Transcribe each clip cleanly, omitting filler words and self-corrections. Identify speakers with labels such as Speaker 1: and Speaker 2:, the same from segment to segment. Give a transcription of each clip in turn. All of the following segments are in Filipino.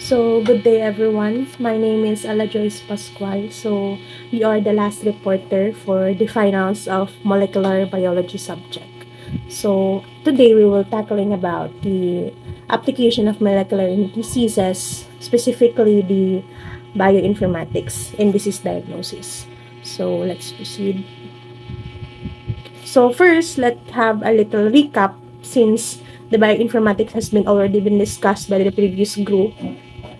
Speaker 1: So, good day everyone. My name is Ala Joyce Pascual. So, we are the last reporter for the finals of molecular biology subject. So, today we will tackling about the application of molecular diseases, specifically the bioinformatics in disease diagnosis. So, let's proceed. So, first, let's have a little recap since the bioinformatics has already been discussed by the previous group.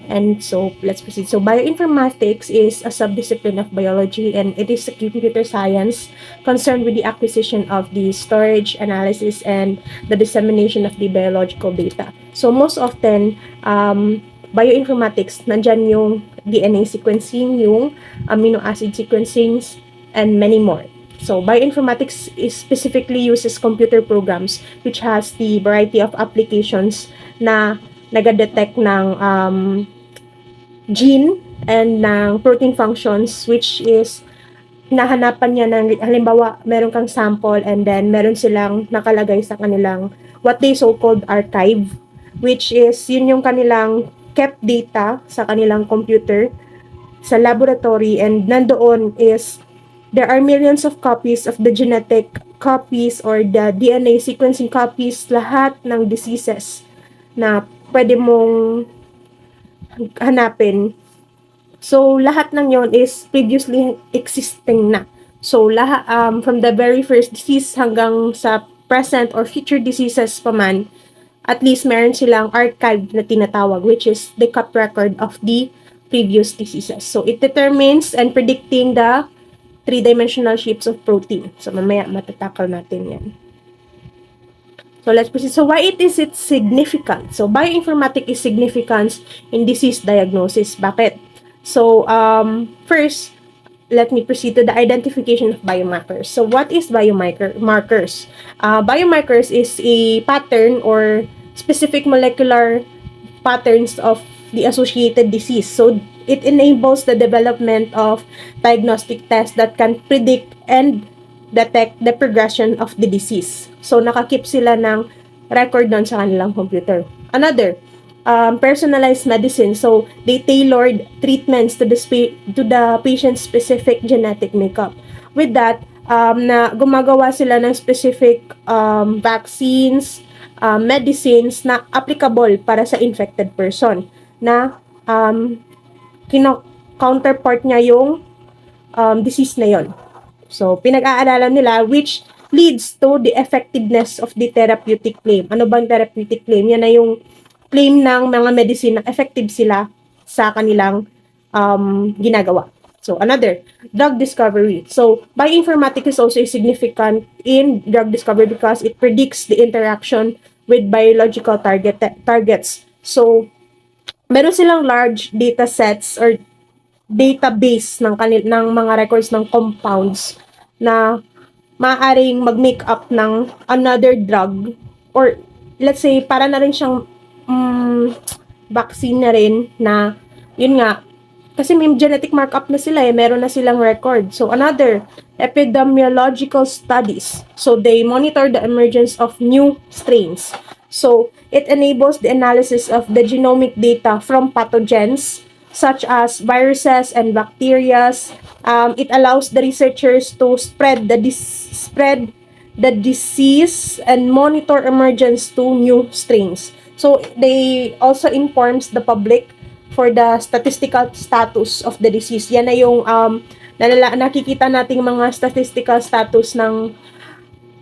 Speaker 1: And so let's proceed. So bioinformatics is a subdiscipline of biology, and it is a computer science concerned with the acquisition of the storage, analysis, and the dissemination of the biological data. So most often, bioinformatics, nandyan yung DNA sequencing, yung amino acid sequencing, and many more. So bioinformatics is specifically uses computer programs which has the variety of applications na nag-detect ng gene and ng protein functions, which is hinahanapan niya ng halimbawa meron kang sample and then meron silang nakalagay sa kanilang what they so called archive, which is yun yung kanilang kept data sa kanilang computer sa laboratory, and nandoon is there are millions of copies of the genetic copies or the DNA sequencing copies lahat ng diseases na pwede mong hanapin. So, lahat ng yon is previously existing na. So, lahat, from the very first disease hanggang sa present or future diseases pa man, at least meron silang archive na tinatawag, which is the cup record of the previous diseases. So, it determines and predicting the three-dimensional shapes of protein. So, mamaya matatakal natin yan. So, let's proceed. So, why is it significant? So, bioinformatics is significant in disease diagnosis. Bakit? So, first, let me proceed to the identification of biomarkers. So, what is biomarkers? Biomarkers is a pattern or specific molecular patterns of the associated disease. So, it enables the development of diagnostic tests that can predict and detect the progression of the disease. So, nakakip sila ng record doon sa kanilang computer. Another, personalized medicine. So, they tailored treatments to the patient's specific genetic makeup. With that, na gumagawa sila ng specific vaccines, medicines na applicable para sa infected person na counterpart niya yung disease na yon. So, pinag-aaralan nila which leads to the effectiveness of the therapeutic claim. Ano bang therapeutic claim? Yan na yung claim ng mga medicine na effective sila sa kanilang ginagawa. So, another, drug discovery. So, bioinformatics is also significant in drug discovery because it predicts the interaction with biological targets. So, meron silang large data sets or database ng mga records ng compounds na maaaring mag-make up ng another drug, or let's say para na rin siyang vaccine na rin na yun nga kasi may genetic markup na sila meron na silang record. So another, epidemiological studies. So they monitor the emergence of new strains. So it enables the analysis of the genomic data from pathogens such as viruses and bacteria. It allows the researchers to spread the disease and monitor emergence to new strains. So they also informs the public for the statistical status of the disease. Yan na yung nakikita nating mga statistical status ng,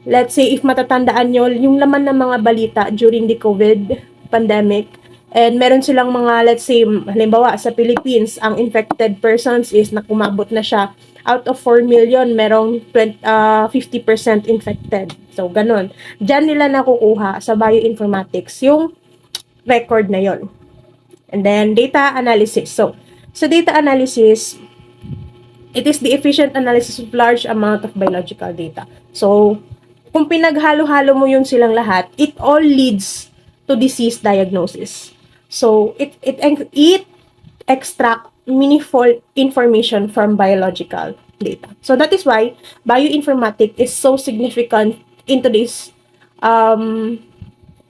Speaker 1: let's say, if matatandaan nyo, yung laman ng mga balita during the COVID pandemic. And meron silang mga, let's say, halimbawa sa Philippines, ang infected persons is nakumabot na siya. Out of 4 million, merong 50% infected. So, ganun. Diyan nila nakukuha sa bioinformatics yung record na yon. And then, data analysis. So, sa data analysis, it is the efficient analysis of large amount of biological data. So, kung pinaghalo-halo mo yun silang lahat, it all leads to disease diagnosis. So, it extract meaningful information from biological data. So, that is why bioinformatics is so significant in today's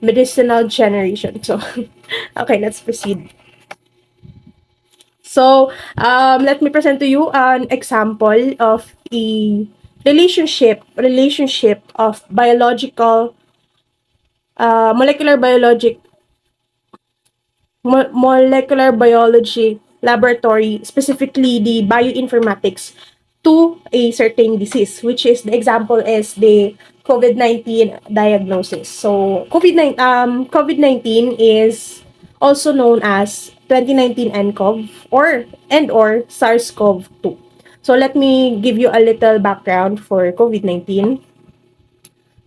Speaker 1: medicinal generation. So, okay, let's proceed. So, let me present to you an example of a relationship of molecular molecular biology laboratory, specifically the bioinformatics, to a certain disease, which is the example is the COVID-19 diagnosis. So COVID-19 is also known as 2019 nCoV or SARS-CoV-2. So let me give you a little background for COVID-19.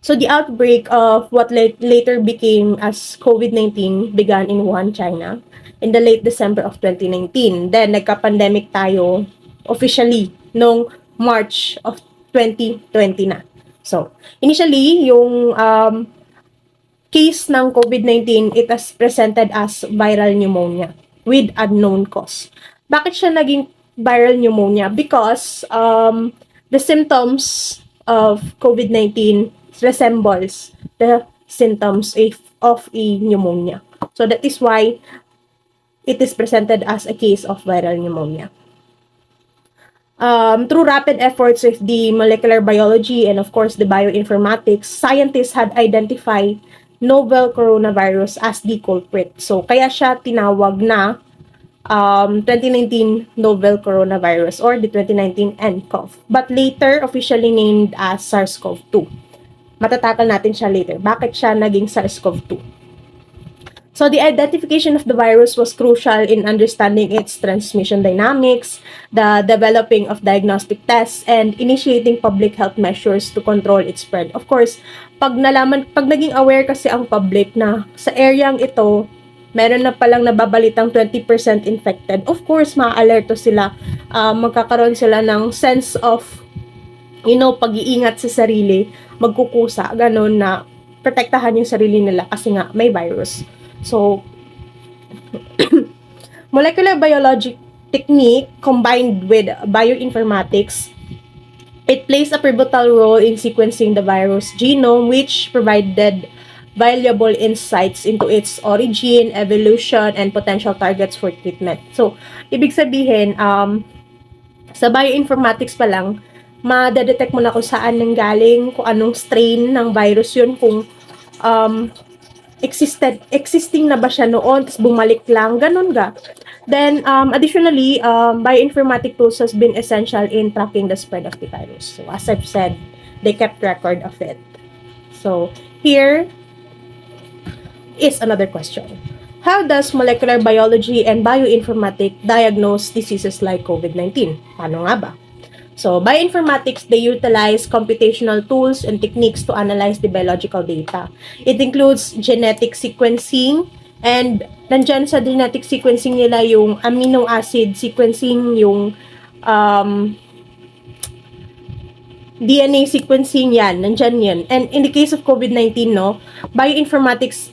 Speaker 1: So the outbreak of what later became as COVID-19 began in Wuhan, China in the late December of 2019. Then nagka-pandemic tayo officially noong March of 2020 na. So, initially, yung case ng COVID-19, it has presented as viral pneumonia with unknown cause. Bakit siya naging viral pneumonia? Because the symptoms of COVID-19 resembles the symptoms of a pneumonia. So that is why it is presented as a case of viral pneumonia. Through rapid efforts with the molecular biology and of course the bioinformatics, scientists had identified novel coronavirus as the culprit. So, kaya siya tinawag na 2019 novel coronavirus or the 2019 nCoV. But later, officially named as SARS-CoV-2. Matatakal natin siya later. Bakit siya naging SARS-CoV-2? So the identification of the virus was crucial in understanding its transmission dynamics, the developing of diagnostic tests, and initiating public health measures to control its spread. Of course, pag naging aware kasi ang public na sa areang ito, meron na palang nababalitang 20% infected, of course, ma-alerto sila, magkakaroon sila ng sense of, pag-iingat sa sarili, magkukusa, ganun na protektahan yung sarili nila kasi nga may virus. So, molecular biology technique combined with bioinformatics, it plays a pivotal role in sequencing the virus genome, which provided valuable insights into its origin, evolution, and potential targets for treatment. So, ibig sabihin, sa bioinformatics pa lang, ma-detect mo na kung saan nanggaling, kung anong strain ng virus yun, kung um, existing na ba siya noon, tapos bumalik lang, ganun ga. Then, additionally, bioinformatic tools has been essential in tracking the spread of the virus. So, as I've said, they kept record of it. So, here is another question. How does molecular biology and bioinformatics diagnose diseases like COVID-19? Paano nga ba? So, bioinformatics, they utilize computational tools and techniques to analyze the biological data. It includes genetic sequencing, and nandyan sa genetic sequencing nila yung amino acid sequencing, yung DNA sequencing yan, nandyan yan. And in the case of COVID-19, no, bioinformatics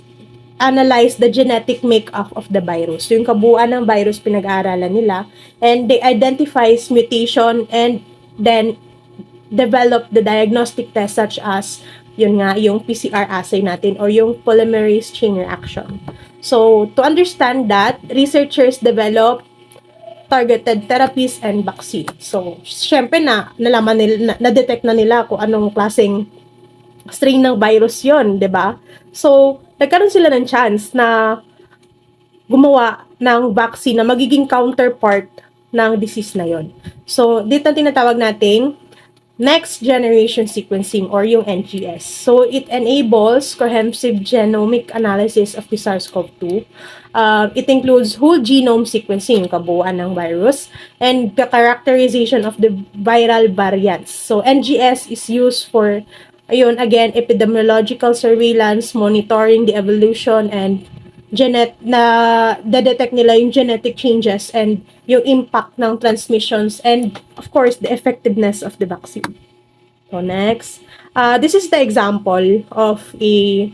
Speaker 1: analyze the genetic makeup of the virus. So, yung kabuuan ng virus pinag-aaralan nila, and they identifies mutation and then develop the diagnostic test such as yun nga yung PCR assay natin or yung polymerase chain reaction. So to understand that, researchers develop targeted therapies and vaccine. So syempre nalaman nila, na-detect na nila kung anong klaseng strain ng virus yon, 'di ba? So nagkaroon sila ng chance na gumawa ng vaccine na magiging counterpart ng disease na yon. So dito tinatawag nating next generation sequencing or yung NGS. So it enables comprehensive genomic analysis of the SARS-CoV-2. It includes whole genome sequencing, kabuuan ng virus, and the characterization of the viral variants. So NGS is used for, ayun, again, epidemiological surveillance, monitoring the evolution and detect nila yung genetic changes and yung impact ng transmissions and of course the effectiveness of the vaccine. So next, this is the example of a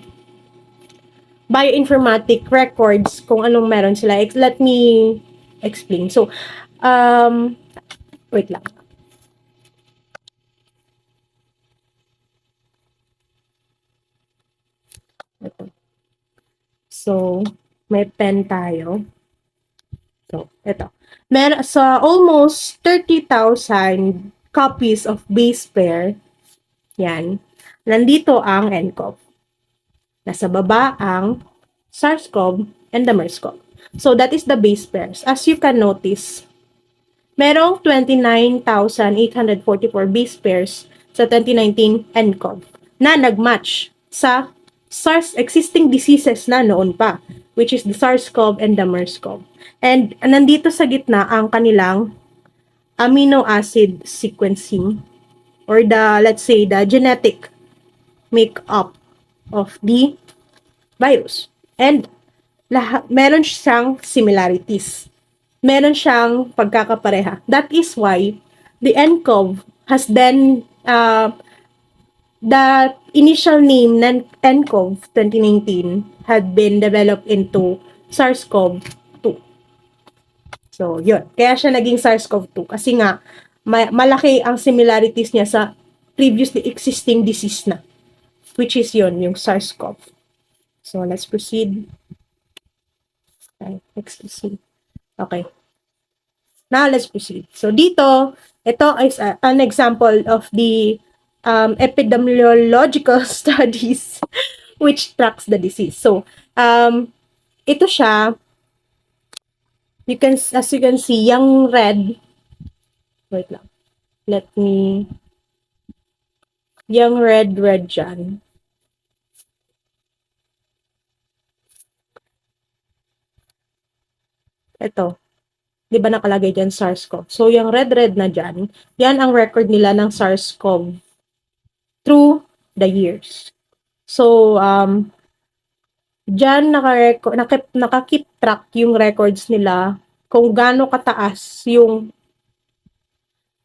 Speaker 1: bioinformatic records kung anong meron sila. Let me explain. So, wait lang. Ito. So, may pen tayo. So, ito. Sa almost 30,000 copies of base pair, yan, nandito ang nCoV. Nasa baba ang SARS-CoV and the MERS-CoV. So, that is the base pairs. As you can notice, merong 29,844 base pairs sa 2019 nCoV na nagmatch sa SARS existing diseases na noon pa, which is the SARS-CoV and the MERS-CoV. And nandito sa gitna ang kanilang amino acid sequencing or let's say, the genetic makeup of the virus. And meron siyang similarities. Meron siyang pagkakapareha. That is why the nCoV has then, the initial name ng nCoV 2019 had been developed into SARS-CoV-2. So, yun. Kaya siya naging SARS-CoV-2. Kasi nga, malaki ang similarities niya sa previously existing disease na. Which is yun, yung SARS-CoV. So, let's proceed. Okay, next proceed. Okay. Now, let's proceed. So, dito, ito is an example of the epidemiological studies which tracks the disease. So, ito siya, as you can see, yung red, wait lang, let me, yung red dyan, ito, di ba nakalagay dyan SARS-CoV? So, yung red na dyan, yan ang record nila ng SARS-CoV through the years. So, dyan nakakip track yung records nila kung gaano kataas yung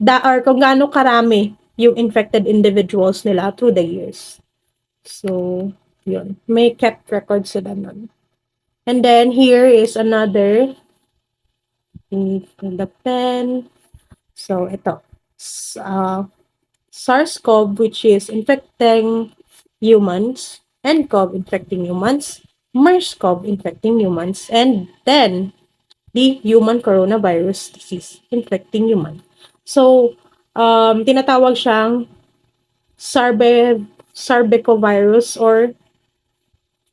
Speaker 1: or kung gaano karami yung infected individuals nila through the years. So, yun. May kept records sila nun. And then, here is another in the pen. So, ito. SARS-CoV, which is infecting humans, nCoV infecting humans, MERS-CoV infecting humans, and then the human coronavirus disease infecting human. So, tinatawag siyang sarbecovirus or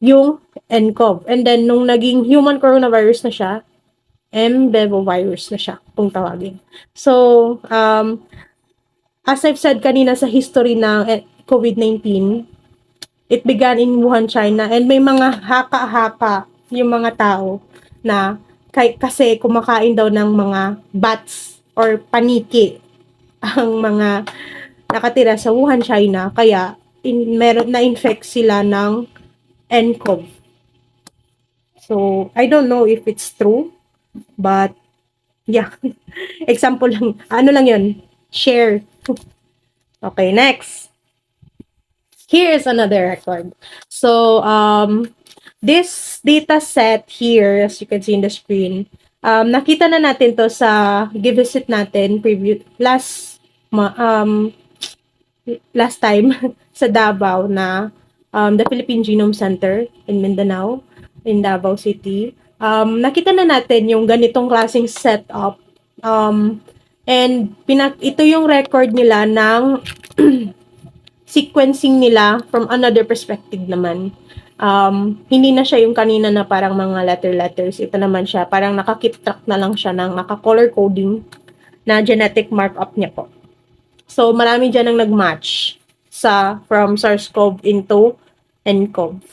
Speaker 1: yung nCoV. And then, nung naging human coronavirus na siya, mBevovirus na siya, kung tawagin. So, as I've said kanina sa history ng COVID-19, it began in Wuhan, China, and may mga haka-haka yung mga tao na kasi kumakain daw ng mga bats or paniki ang mga nakatira sa Wuhan, China, kaya meron na-infect sila ng nCoV. So, I don't know if it's true, but yeah, example lang, ano lang yun, share. Okay, next. Here is another record. So, this data set here, as you can see in the screen, nakita na natin to sa givesit natin last time sa Davao na the Philippine Genome Center in Mindanao, in Davao City. Nakita na natin yung ganitong klaseng setup. And ito yung record nila ng sequencing nila from another perspective naman. Hindi na siya yung kanina na parang mga letters. Ito naman siya, parang nakakip track na lang siya ng naka-color coding na genetic markup niya po. So, marami dyan ang nag-match from SARS-CoV into nCoV.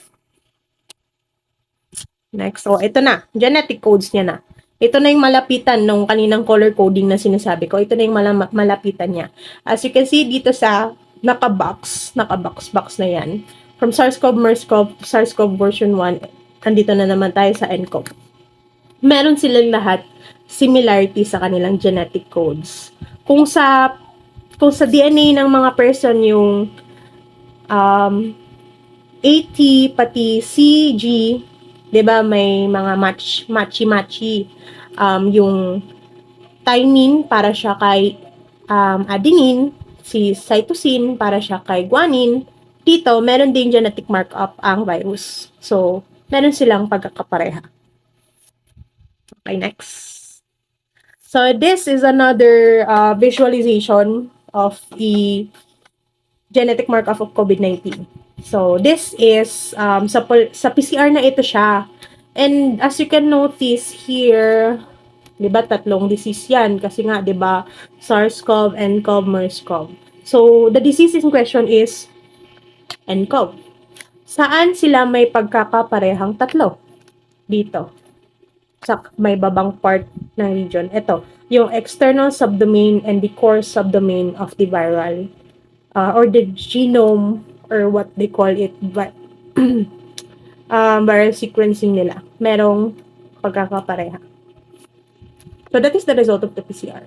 Speaker 1: Next. So, ito na. Genetic codes niya na. Ito na yung malapitan nung kaninang color coding na sinasabi ko. Ito na yung malapitan niya. As you can see dito sa naka-box na yan. From SARS-CoV, MERS-CoV, SARS-CoV version 1, andito na naman tayo sa nCoV. Meron silang lahat similarity sa kanilang genetic codes. Kung sa DNA ng mga person yung AT pati CG, 'di ba, may mga matchy yung thymine para siya kay adenine, si cytosine para siya kay guanine. Dito, meron ding genetic markup ang virus. So, meron silang pagkakapareha. Okay, next. So this is another visualization of the genetic markup of COVID-19. So this is sa PCR na ito siya. And as you can notice here, 'di ba tatlong disease 'yan kasi nga 'di ba SARS-CoV, nCoV, MERS-CoV. So the disease in question is nCoV. Saan sila may pagkakaparehang tatlo? Dito sa may babang part ng region. Ito, yung external subdomain and the core subdomain of the viral or the genome or what they call it viral sequencing nila. Merong pagkakapareha. So that is the result of the PCR.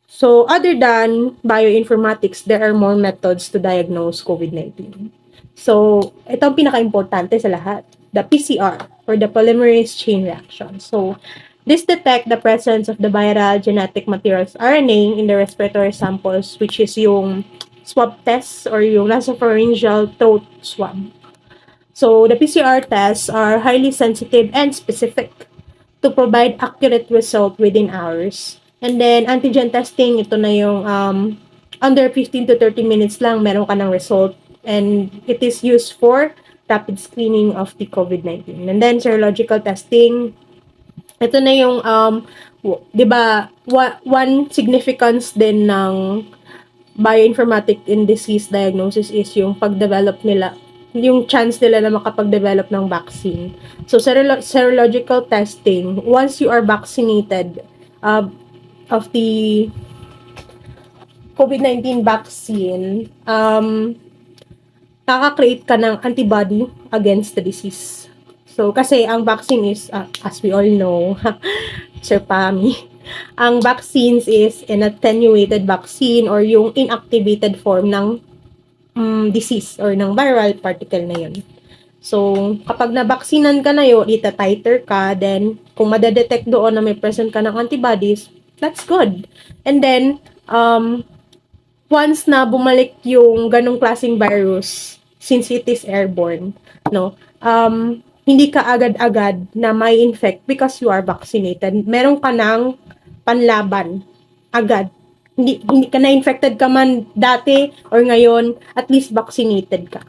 Speaker 1: So other than bioinformatics, there are more methods to diagnose COVID-19. So ito ang pinaka-importante sa lahat, the PCR or the polymerase chain reaction. So this detect the presence of the viral genetic materials RNA in the respiratory samples, which is yung swab test or yung nasopharyngeal throat swab. So the PCR tests are highly sensitive and specific to provide accurate result within hours. And then antigen testing, ito na yung under 15 to 30 minutes lang meron ka ng result, and it is used for rapid screening of the COVID-19. And then serological testing, ito na yung 'di ba, one significance din ng bioinformatic in disease diagnosis is yung pag-develop nila, yung chance nila na makapag-develop ng vaccine. So, serological testing, once you are vaccinated of the COVID-19 vaccine, nakaka-create ka ng antibody against the disease. So, kasi ang vaccine is, as we all know, Sir Pami, ang vaccines is an attenuated vaccine or yung inactivated form ng disease or ng viral particle na yun. So, kapag nabaksinan ka na yun, ita-titer ka, then kung madedetect doon na may present ka ng antibodies, that's good. And then, once na bumalik yung ganong klaseng virus, since it is airborne, no, hindi ka agad-agad na may infect because you are vaccinated. Meron ka ng panlaban agad. Hindi ka na infected ka man dati or ngayon, at least vaccinated ka.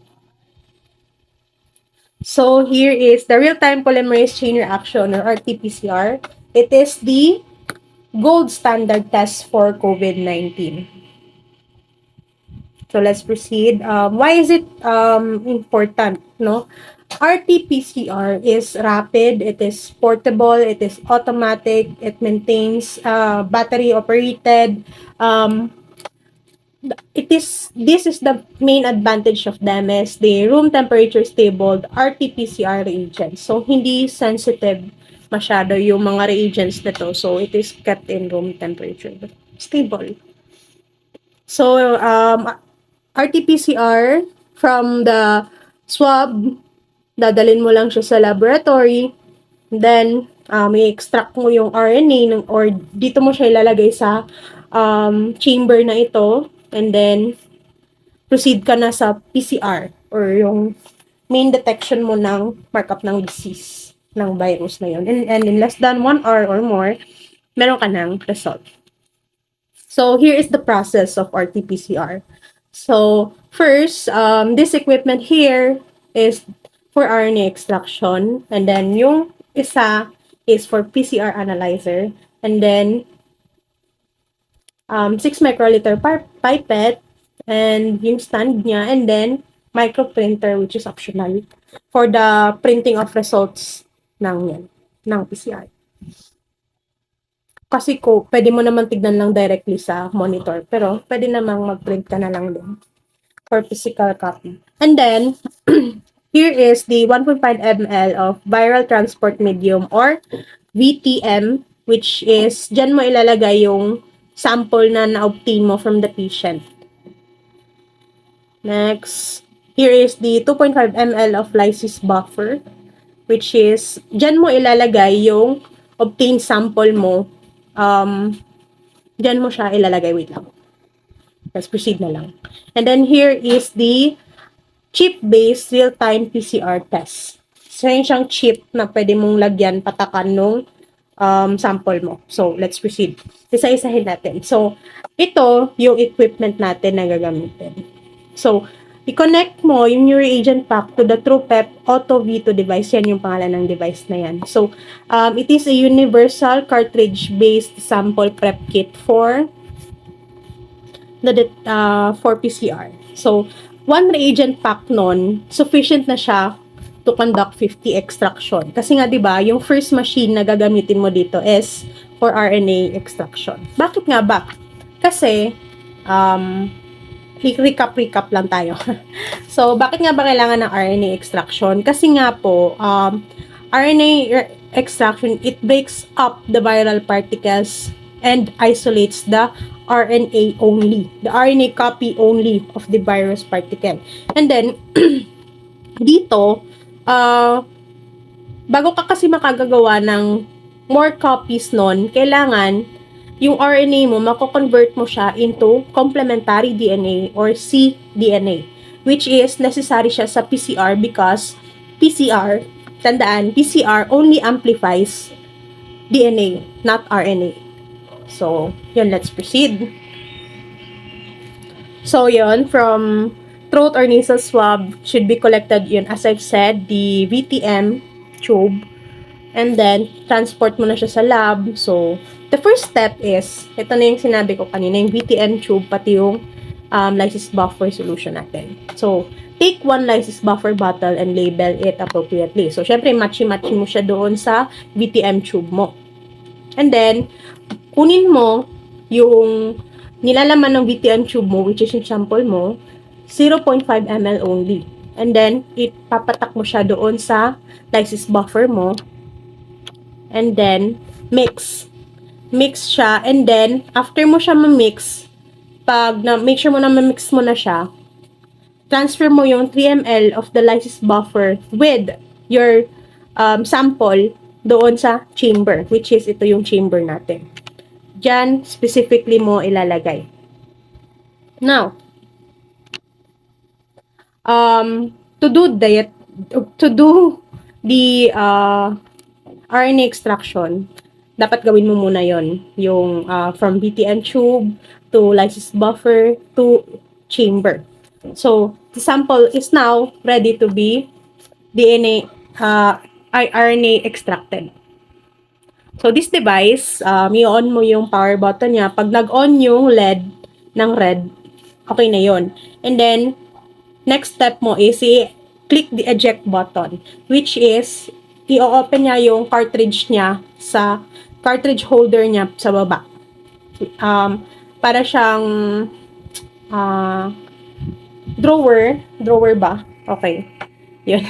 Speaker 1: So here is the real-time polymerase chain reaction or RT-PCR. It is the gold standard test for COVID-19. So let's proceed. Why is it important? No, RT-PCR is rapid. It is portable. It is automatic. It maintains battery operated. This is the main advantage of them is the room temperature stable RT-PCR reagents. So hindi sensitive masyado yung mga reagents nito. So it is kept in room temperature, stable. So RT-PCR from the swab, dadalin mo lang siya sa laboratory, then may extract mo yung RNA ng, or dito mo siya ilalagay sa chamber na ito, and then proceed ka na sa PCR or yung main detection mo ng markup ng disease ng virus na yun. And in less than 1 hour or more, meron ka ng result. So here is the process of RT-PCR. So first, this equipment here is for RNA extraction, and then yung isa is for PCR analyzer, and then 6 microliter pipette, and yung stand niya, and then microprinter, which is optional for the printing of results ng PCR. Kasi pwede mo naman tignan lang directly sa monitor, pero pwede namang mag-print ka na lang din for physical copy. And then, here is the 1.5 ml of viral transport medium or VTM, which is, dyan mo ilalagay yung sample na na-obtain mo from the patient. Next, here is the 2.5 ml of lysis buffer, which is, dyan mo ilalagay yung obtained sample mo. Dyan mo siya ilalagay. Wait lang. Let's proceed na lang. And then here is the chip-based real-time PCR test. So, yun siyang chip na pwede mong lagyan, patakan nung sample mo. So, let's proceed. Isa-isahin natin. So, ito yung equipment natin na gagamitin. So, i-connect mo yung new reagent pack to the TruePep Auto V2 device. Yan yung pangalan ng device na yan. So, it is a universal cartridge-based sample prep kit for for PCR. So, one reagent pack nun, sufficient na siya to conduct 50 extraction. Kasi nga, di ba, yung first machine na gagamitin mo dito is for RNA extraction. Bakit nga ba? Kasi, recap lang tayo. So, bakit nga ba kailangan ng RNA extraction? Kasi nga po, RNA extraction, it breaks up the viral particles and isolates the RNA only, the RNA copy only of the virus particle. And then, dito, bago ka kasi makagagawa ng more copies nun, kailangan yung RNA mo, mako-convert mo siya into complementary DNA or cDNA, which is necessary siya sa PCR because PCR, tandaan, PCR only amplifies DNA, not RNA. So, yun, let's proceed. So, yun, from throat or nasal swab should be collected, yun, as I've said, the VTM tube, and then transport mo na siya sa lab. So, the first step is, ito na yung sinabi ko kanina, yung VTM tube, pati yung lysis buffer solution natin. So, take one lysis buffer bottle and label it appropriately. So, syempre, matchy-matchy mo siya doon sa VTM tube mo. And then, kunin mo yung nilalaman ng VTM tube mo, which is yung sample mo, 0.5 ml only. And then, ipapatak mo siya doon sa lysis buffer mo. And then, mix. Mix siya. And then, after mo siya ma-mix, make sure mo na ma-mix mo na siya, transfer mo yung 3 ml of the lysis buffer with your sample doon sa chamber, which is ito yung chamber natin. Diyan, specifically mo ilalagay. Now, to do the RNA extraction, dapat gawin mo muna yon, yung from VTM tube to lysis buffer to chamber. So, the sample is now ready to be RNA extracted. So, this device, i-on mo yung power button niya. Pag nag-on yung LED ng red, okay na yon. And then, next step mo is i-click the eject button, which is, i-open niya yung cartridge niya sa cartridge holder niya sa baba. Para siyang drawer ba? Okay. Yun.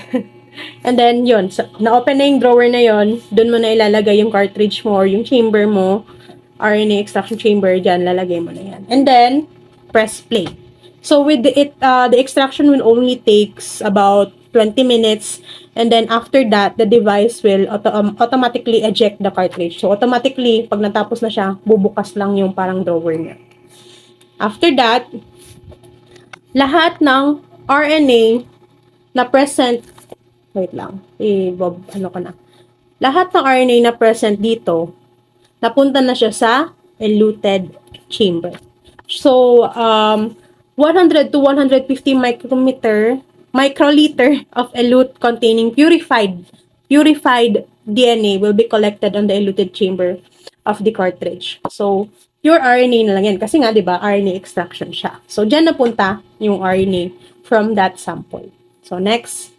Speaker 1: And then, yun. So, na-open na yung drawer na yun. Doon mo na ilalagay yung cartridge mo or yung chamber mo. RNA extraction chamber. Dyan, lalagay mo na yan. And then, press play. So, with the extraction will only takes about 20 minutes. And then, after that, the device will automatically eject the cartridge. So, automatically, pag natapos na siya, bubukas lang yung parang drawer niya. After that, lahat ng RNA na present, wait lang, lahat ng RNA na present dito, napunta na siya sa eluted chamber. So, 100 to 150 microliter of elute containing purified DNA will be collected on the eluted chamber of the cartridge. So, your RNA na lang yan. Kasi nga, di ba, RNA extraction siya. So, dyan napunta yung RNA from that sample. So, next.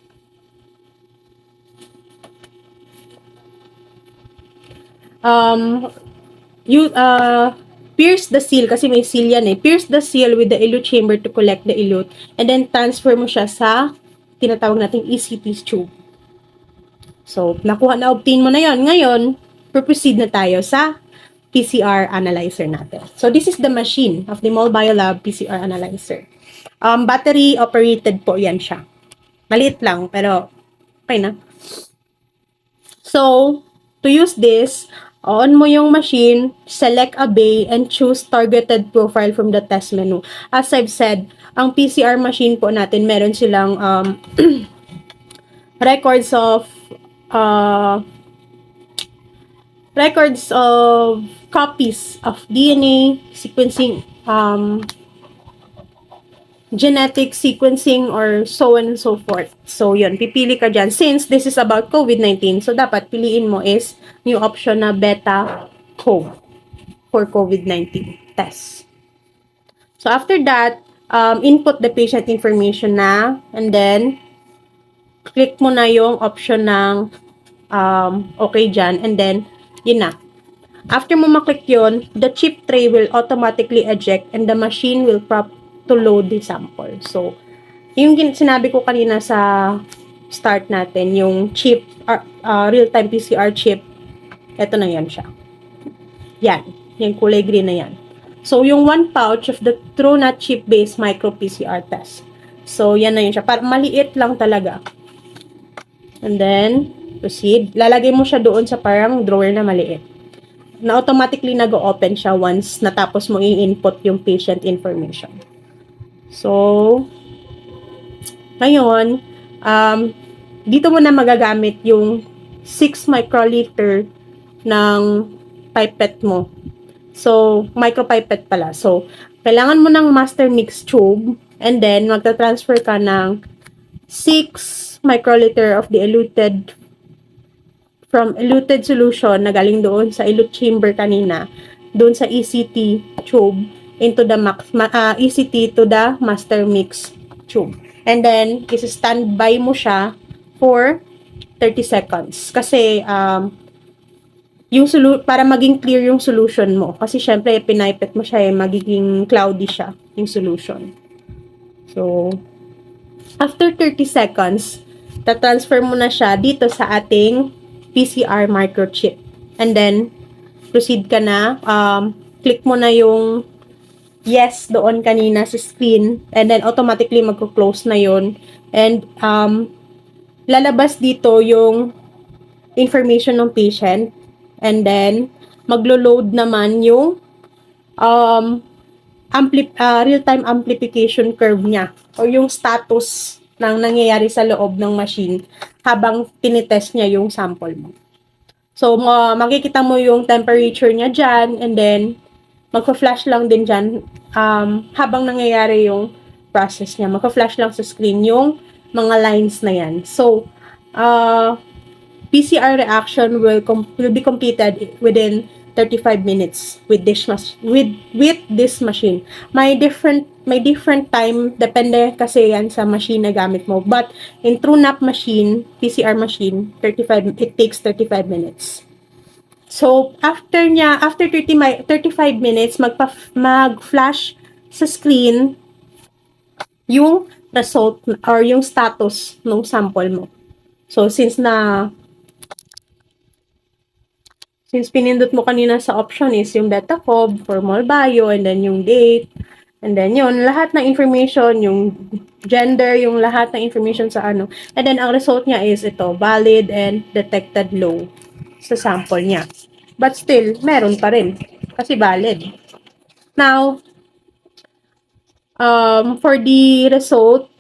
Speaker 1: Pierce the seal, kasi may seal yan eh. Pierce the seal with the elute chamber to collect the elute. And then, transfer mo siya sa tinatawag nating ECT tube. So, na-obtain mo na yon. Ngayon, proceed na tayo sa PCR analyzer natin. So, this is the machine of the MOL Biolab PCR analyzer. Battery operated po yan siya. Maliit lang, pero okay na. So, to use this, on mo yung machine, select a bay, and choose targeted profile from the test menu. As I've said, ang PCR machine po natin, meron silang records of records of copies of DNA sequencing, genetic sequencing, or so on and so forth. So, yun, pipili ka dyan. Since this is about COVID-19, so dapat piliin mo is yung option na beta code for COVID-19 test. So, after that, input the patient information na, and then, click mo na yung option ng okay dyan, and then, yun na. After mo maklik yun, the chip tray will automatically eject and the machine will prompt to load the sample. So, yung sinabi ko kanina sa start natin, yung chip, real-time PCR chip, eto na yan siya. Yan, yung kulay green na yan. So, yung 1 pouch of the TrueNAT chip-based micro-PCR test. So, yan na yun siya. Parang maliit lang talaga. And then, proceed. Lalagay mo siya doon sa parang drawer na maliit. Na automatically nag-open siya once natapos mo i-input yung patient information. So, ngayon, dito mo na magagamit yung 6 microliter ng pipette mo. So, micropipette pala. So, kailangan mo ng master mix tube, and then magta-transfer ka ng 6 microliter of the eluted solution na galing doon sa elute chamber kanina, doon sa ECT tube into the ECT to the master mix tube. And then, isi-standby mo siya for 30 seconds. Kasi, yung para maging clear yung solution mo. Kasi, syempre, pinipet mo siya, magiging cloudy siya, yung solution. So, after 30 seconds, ta-transfer mo na siya dito sa ating PCR microchip. And then, proceed ka na. Click mo na yung yes doon kanina sa screen. And then, automatically magko-close na yun. And, lalabas dito yung information ng patient. And then, maglo-load naman yung real-time amplification curve niya. O yung status ng nangyayari sa loob ng machine habang tinitest niya yung sample mo. So, makikita mo yung temperature niya dyan, and then, magpa-flash lang din dyan habang nangyayari yung process niya. Magpa-flash lang sa screen yung mga lines na yan. So, PCR reaction will be completed within 35 minutes with this machine. May different time, depende kasi yan sa machine na gamit mo. But in TrueNAP machine, PCR machine, it takes 35 minutes. So after 35 minutes, mag-flash sa screen yung result or yung status ng sample mo. So since pinindot mo kanina sa option is yung Betacog, formal bio, and then yung date, and then yun, lahat ng information, yung gender, yung lahat ng information sa ano. And then, ang result niya is ito, valid and detected low sa sample niya. But still, meron pa rin. Kasi valid. Now, for the result,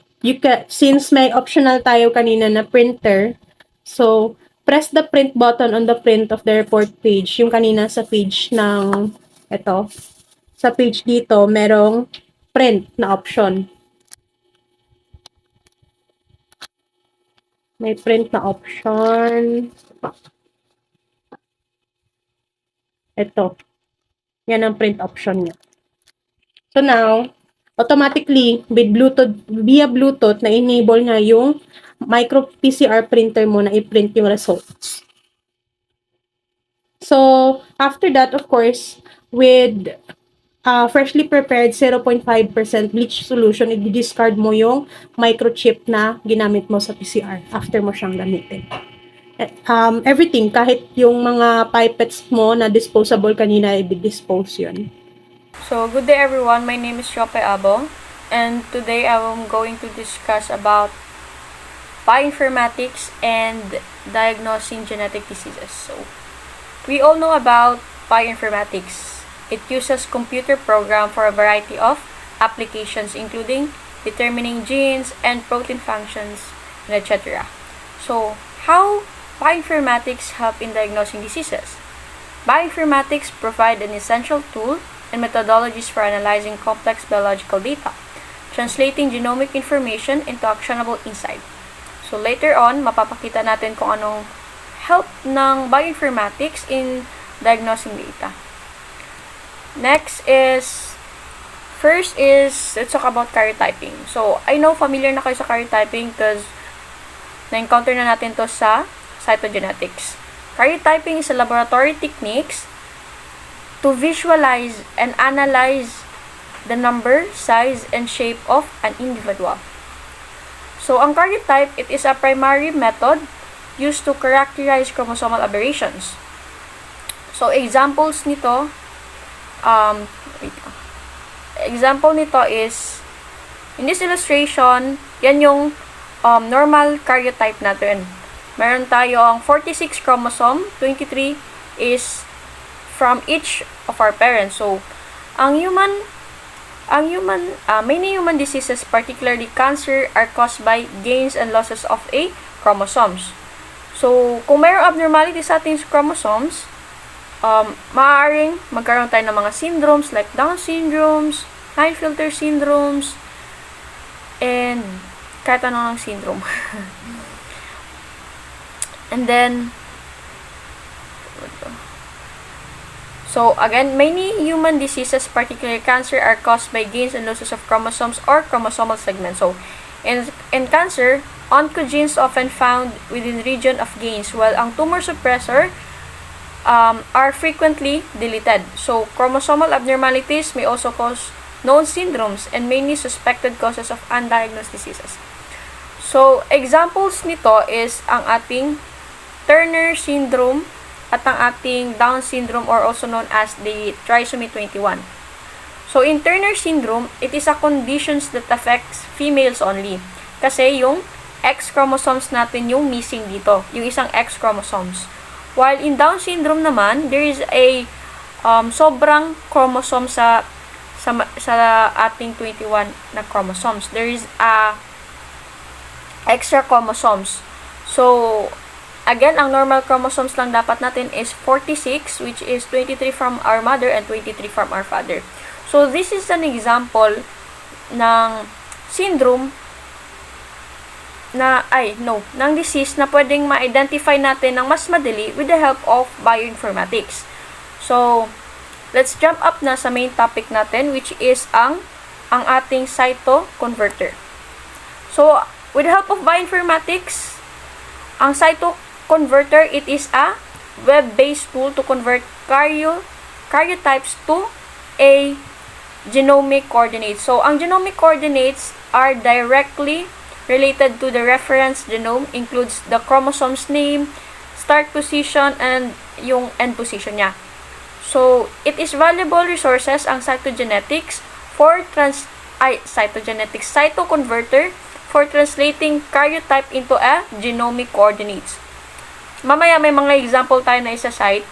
Speaker 1: since may optional tayo kanina na printer, so, press the print button on the print of the report page. Yung kanina sa page ng, sa page dito, merong print na option. May print na option. Ito. Yan ang print option niya. So now, automatically, via Bluetooth, na-enable nga yung micro PCR printer mo na i-print yung results. So, after that, of course, with freshly prepared 0.5% bleach solution, i-discard mo yung microchip na ginamit mo sa PCR after mo siyang gamitin. Everything, kahit yung mga pipettes mo na disposable kanina, i-dispose yun.
Speaker 2: So, good day everyone. My name is Shope Abo, and today I am going to discuss about bioinformatics and diagnosing genetic diseases. So, we all know about bioinformatics. It uses computer program for a variety of applications, including determining genes and protein functions, and etc. So, how bioinformatics help in diagnosing diseases? Bioinformatics provide an essential tool and methodologies for analyzing complex biological data, translating genomic information into actionable insight. So later on, mapapakita natin kung anong help ng bioinformatics in diagnosing data. First is, let's talk about karyotyping. So, I know familiar na kayo sa karyotyping because na-encounter na natin to sa cytogenetics. Karyotyping is a laboratory techniques to visualize and analyze the number, size, and shape of an individual. So, ang karyotype, it is a primary method used to characterize chromosomal aberrations. So, examples nito, example nito is, in this illustration, yan yung normal karyotype natin. Meron tayong 46 chromosome, 23 is from each of our parents. So, many human diseases, particularly cancer, are caused by gains and losses of a chromosomes. So, kung mayroong abnormality sa ating chromosomes, maaaring magkaroon tayo ng mga syndromes like Down syndromes, Klinefelter syndromes, and kahit anong syndrome. And then, so again, many human diseases, particularly cancer, are caused by gains and losses of chromosomes or chromosomal segments. So, in cancer, oncogenes often found within the region of gains, while ang tumor suppressor are frequently deleted. So, chromosomal abnormalities may also cause known syndromes and many suspected causes of undiagnosed diseases. So, examples nito is ang ating Turner syndrome at ang ating Down syndrome, or also known as the trisomy 21. So, in Turner syndrome, it is a condition that affects females only. Kasi yung X chromosomes natin yung missing dito, yung isang X chromosomes. While in Down syndrome naman, there is a sobrang chromosome sa ating 21 na chromosomes. There is a extra chromosomes. So, again, ang normal chromosomes lang dapat natin is 46, which is 23 from our mother and 23 from our father. So, this is an example ng syndrome ng disease na pwedeng ma-identify natin ng mas madali with the help of bioinformatics. So, let's jump up na sa main topic natin, which is ang ating cytoconverter. So, with the help of bioinformatics, ang cytoconverter, it is a web-based tool to convert karyotypes to a genomic coordinates. So, ang genomic coordinates are directly related to the reference genome, includes the chromosome's name, start position, and yung end position niya. So, it is valuable resources ang cytoconverter for translating karyotype into a genomic coordinates. Mamaya may mga example tayo na isa-cite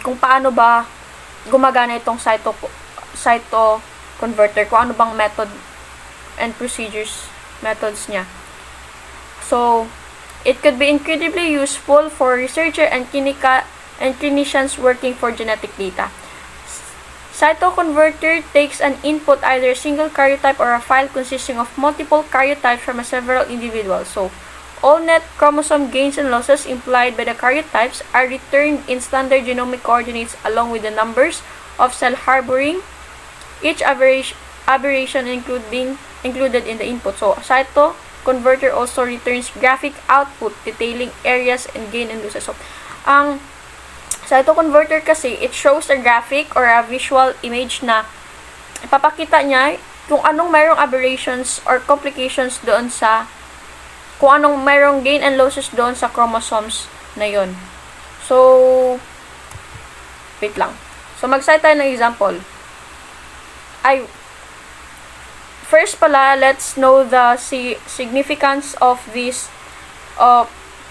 Speaker 2: kung paano ba gumagana itong cytoconverter, kung ano bang method and methods niya. So, it could be incredibly useful for researcher and clinicians working for genetic data. Cytoconverter takes an input, either a single karyotype or a file consisting of multiple karyotypes from several individuals. So, all net chromosome gains and losses implied by the karyotypes are returned in standard genomic coordinates along with the numbers of cell harboring each aberration included in the input. So, cytoconverter also returns graphic output detailing areas and gain and losses. So, ang cytoconverter kasi, it shows a graphic or a visual image na ipapakita niya kung anong mayroong aberrations or complications doon sa, kung anong mayroong gain and losses doon sa chromosomes na yon. So, wait lang. So, mag-cite tayo ng example. First pala, let's know the significance of this of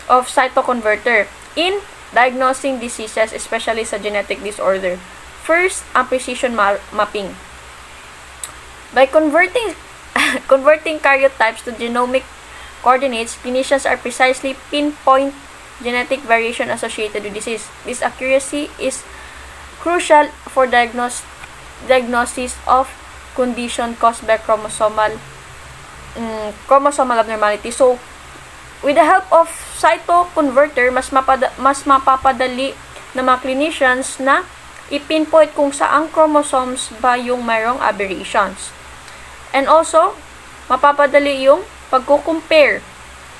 Speaker 2: cytoconverter in diagnosing diseases, especially sa genetic disorder. First, ang precision mapping. By converting karyotypes to genomic coordinates, clinicians are precisely genetic variation associated with disease. This accuracy is crucial for diagnosis of condition caused by chromosomal abnormality. So, with the help of cytoconverter, mas mapapadali ng mga clinicians na i-pinpoint kung saang chromosomes ba yung mayroong aberrations. And also, mapapadali yung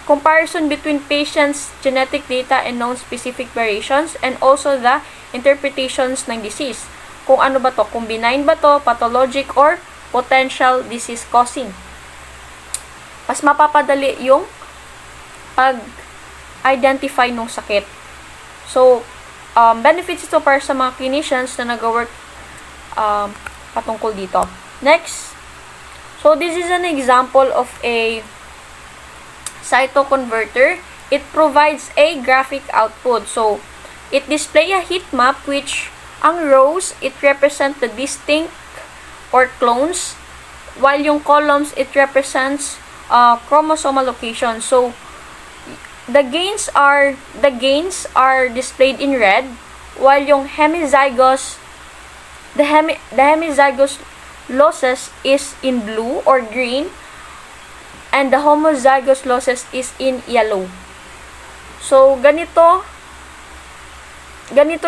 Speaker 2: comparison between patients' genetic data and known specific variations, and also the interpretations ng disease. Kung ano ba to, kung benign ba to, pathologic, or potential disease causing. Mas mapapadali yung pag-identify ng sakit. So, benefits ito para sa mga clinicians na nag-work patungkol dito. Next, so this is an example of a cytoconverter. It provides a graphic output. So, it display a heat map which ang rows, it represent the distinct or clones, while yung columns, it represents chromosomal location. So, the gains are displayed in red, while yung hemizygous losses is in blue or green, and the homozygous losses is in yellow. So, ganito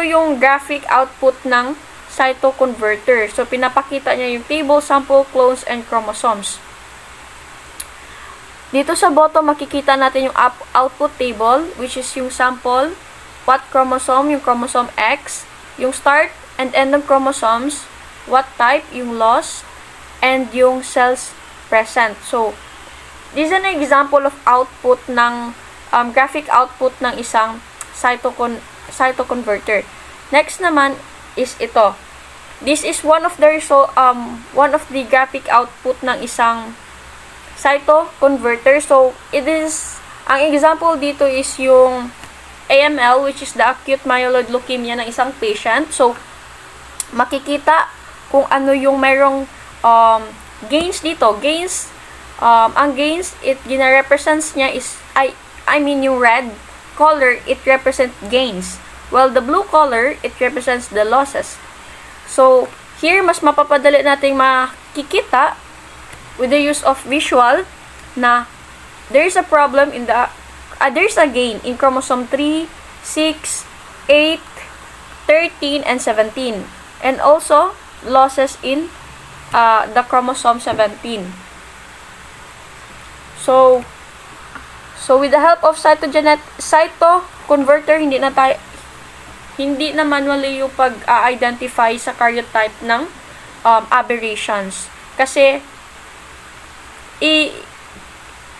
Speaker 2: yung graphic output ng cytoconverter. So, pinapakita niya yung table, sample, clones, and chromosomes. Dito sa bottom, makikita natin yung output table, which is yung sample, what chromosome, yung chromosome X, yung start and end ng chromosomes, what type, yung loss, and yung cells present. So, this is an example of output ng, graphic output ng isang cytoconverter. Next naman is ito. This is one of the graphic output ng isang cytoconverter. So, ang example dito is yung AML, which is the acute myeloid leukemia ng isang patient. So, makikita kung ano yung mayroong gains dito. Ang gains, gina-represents niya is, yung red color, it represents gains. While the blue color, it represents the losses. So, here, mas mapapadali nating makikita with the use of visual na there's a problem in there's a gain in chromosome 3, 6, 8, 13, and 17. And also, losses in the chromosome 17. So with the help of cytoconverter, hindi na manually yung pag-identify sa karyotype ng aberrations. Kasi,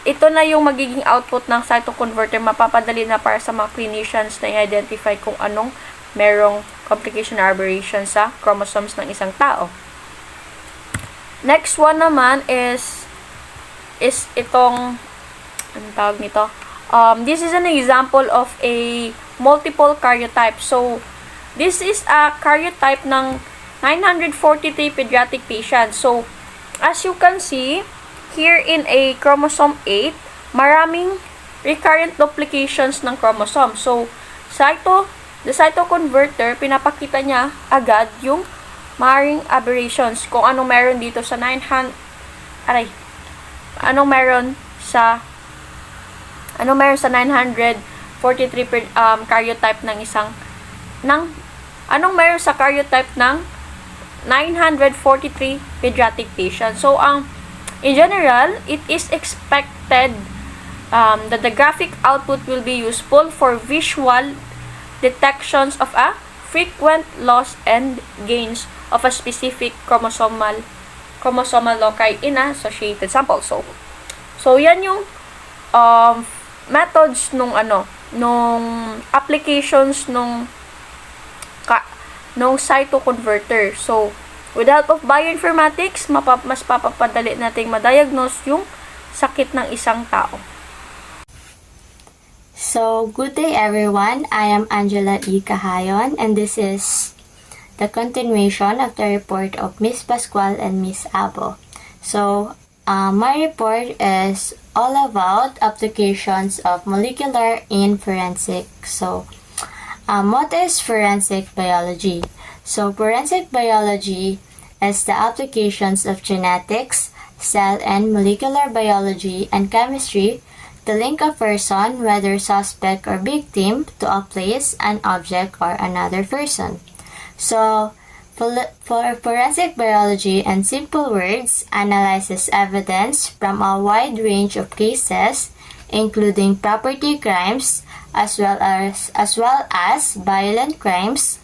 Speaker 2: ito na yung magiging output ng cytoconverter. Mapapadali na para sa mga clinicians na i-identify kung anong merong complication or aberration sa chromosomes ng isang tao. Next one naman is itong, anong tawag nito? This is an example of a multiple karyotype. So, this is a karyotype ng 943 pediatric patients. So, as you can see, here in a chromosome 8, maraming recurrent duplications ng chromosome. So, the cytoconverter, pinapakita niya agad yung maaaring aberrations. Kung anong meron dito sa 943 karyotype ng anong meron sa karyotype ng 943 pediatric patients. So, in general, it is expected that the graphic output will be useful for visual detections of a frequent loss and gains of a specific chromosomal loci in associated sample. So yan yung methods nung applications nung cytoconverter. So, with the help of bioinformatics, mas papapadali nating ma-diagnose yung sakit ng isang tao.
Speaker 3: So, good day everyone. I am Angela E. Cahayon, and this is the continuation of the report of Miss Pascual and Miss Abo. So, my report is all about applications of molecular in forensic. So, what is forensic biology? So, forensic biology is the applications of genetics, cell and molecular biology, and chemistry to link a person, whether suspect or victim, to a place, an object, or another person. So, for forensic biology, in simple words, analyzes evidence from a wide range of cases, including property crimes, as well as violent crimes,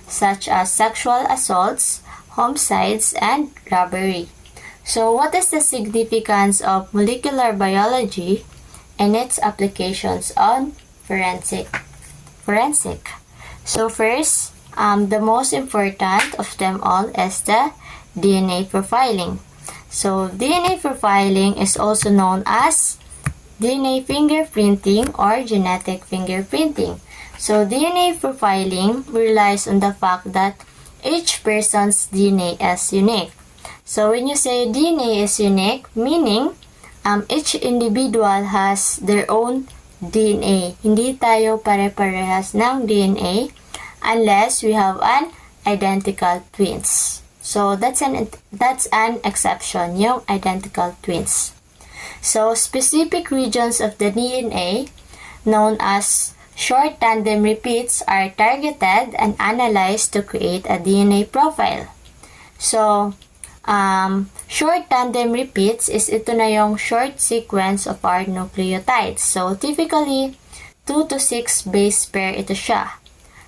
Speaker 3: such as sexual assaults, homicides, and robbery. So, what is the significance of molecular biology and its applications on forensic? So, first, the most important of them all is the DNA profiling. So, DNA profiling is also known as DNA fingerprinting or genetic fingerprinting. So, DNA profiling relies on the fact that each person's DNA is unique. So, when you say DNA is unique, meaning each individual has their own DNA. Hindi tayo pare-parehas ng DNA unless we have an identical twins. So, that's an exception, yung identical twins. So, specific regions of the DNA, known as short tandem repeats, are targeted and analyzed to create a DNA profile. So, short tandem repeats is ito na yung short sequence of our nucleotides. So, typically, 2 to 6 base pair ito siya.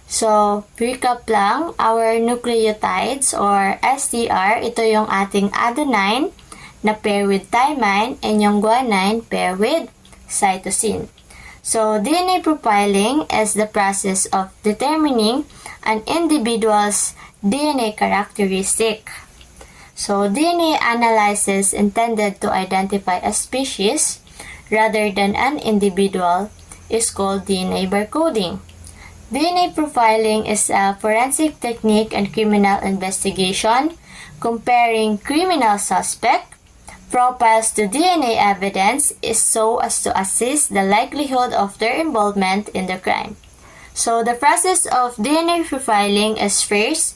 Speaker 3: So, recap lang, our nucleotides or STR, ito yung ating adenine na pair with thymine and yung guanine pair with cytosine. So, DNA profiling is the process of determining an individual's DNA characteristic. So, DNA analysis intended to identify a species rather than an individual is called DNA barcoding. DNA profiling is a forensic technique in criminal investigation comparing criminal suspect profiles to DNA evidence is so as to assess the likelihood of their involvement in the crime. So, the process of DNA profiling is first,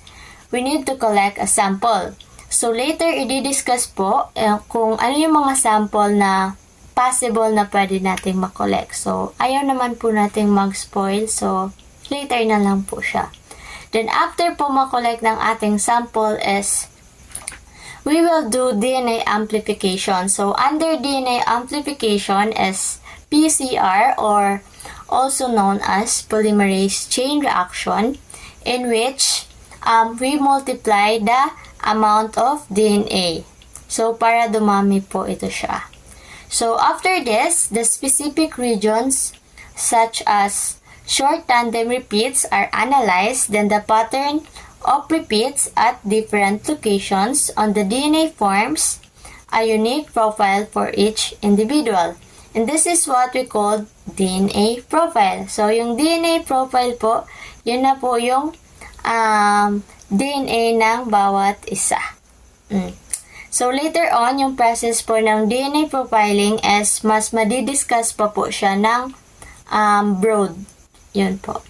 Speaker 3: we need to collect a sample. So, later, i-discuss po kung ano yung mga sample na possible na pwede nating makollect. So, ayaw naman po nating mag-spoil. So, later na lang po siya. Then, after po makollect ng ating sample is we will do DNA amplification. So, under DNA amplification is PCR or also known as polymerase chain reaction in which we multiply the amount of DNA. So, para dumami po ito siya. So, after this, the specific regions such as short tandem repeats are analyzed, then the pattern of repeats at different locations on the DNA forms a unique profile for each individual. And this is what we call DNA profile. So, yung DNA profile po, yun na po yung DNA ng bawat isa. So, later on, yung process po ng DNA profiling is mas madidiscuss pa po siya ng broad. Yun po.